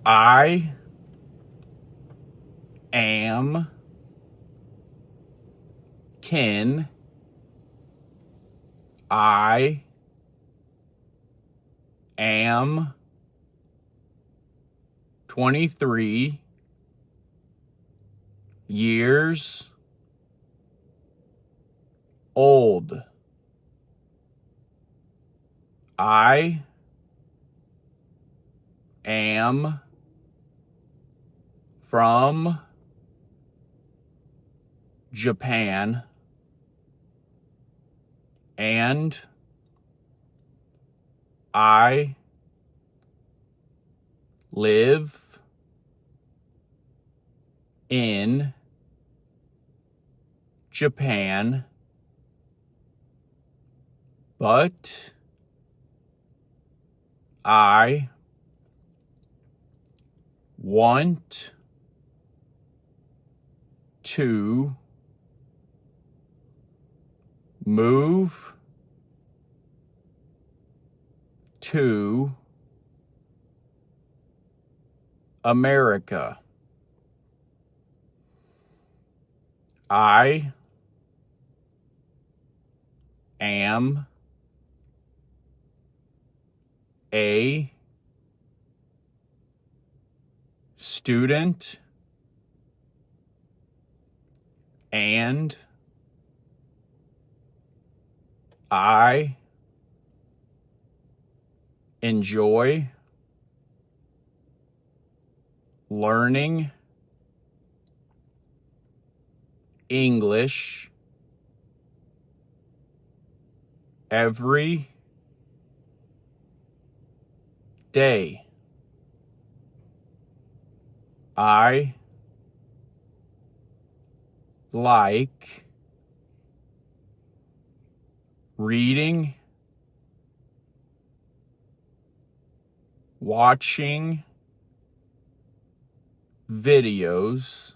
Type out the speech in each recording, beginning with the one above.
I am, can, I am 23 years old. I am from Japan, and I live in Japan, but I want to move to America. I am a student and I enjoy learning English every day. I like reading, watching videos,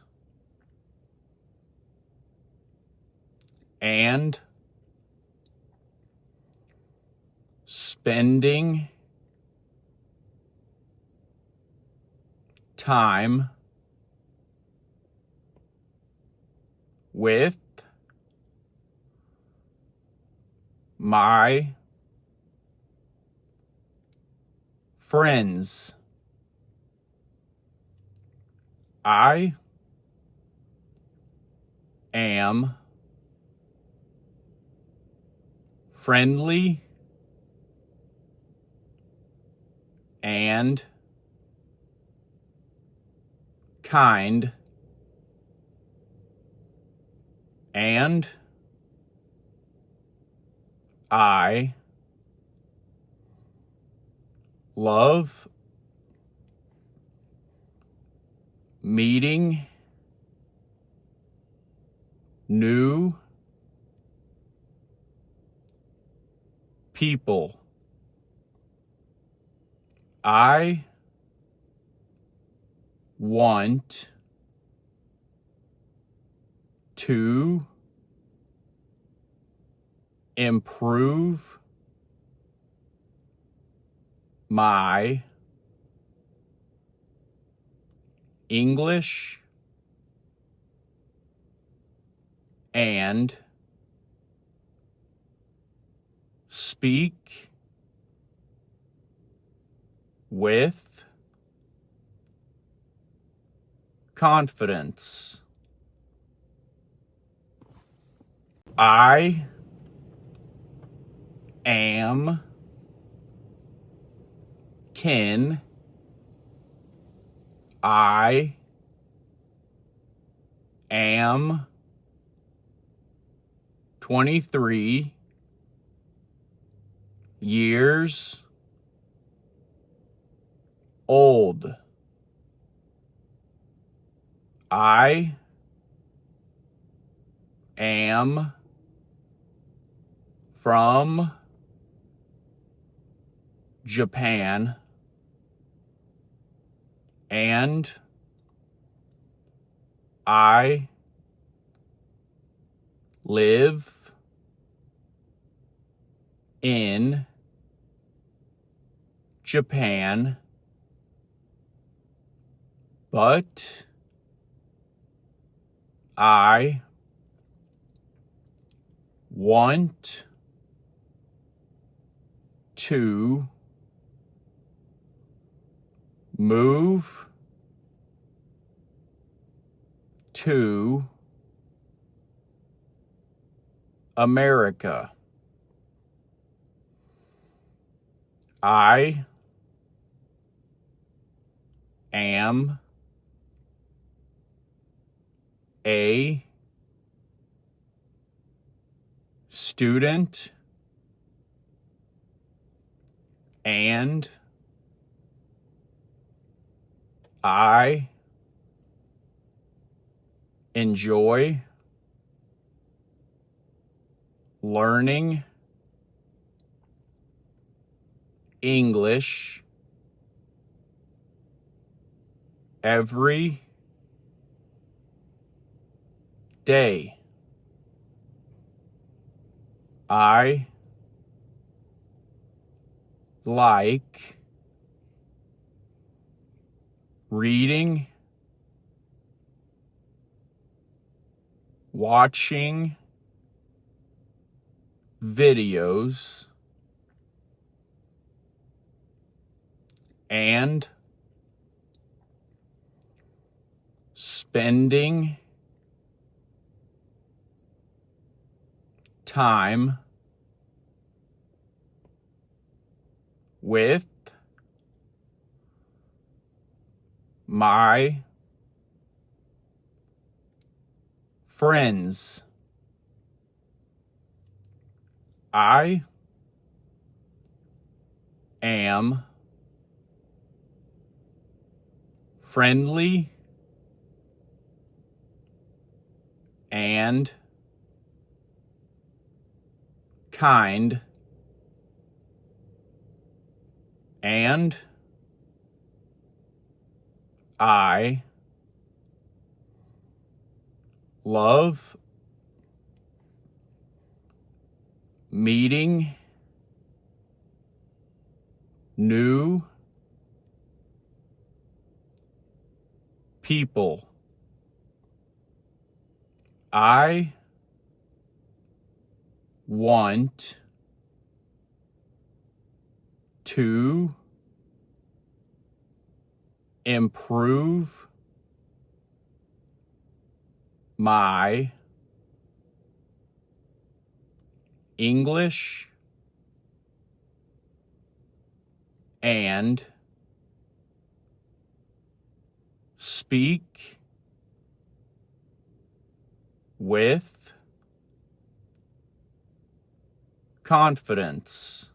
and spending time with my friends. I am friendly and kind, and I love meeting new people. I want to improve my English and speak with confidence. I am, can, I am 23 years old. I am from Japan, and I live in Japan, but I want to move to America. I am a student and I enjoy learning English every day. I like reading, watching videos, and spending time with my friends. I am friendly and kind and I love meeting new people. I want to improve my English and speak with confidence.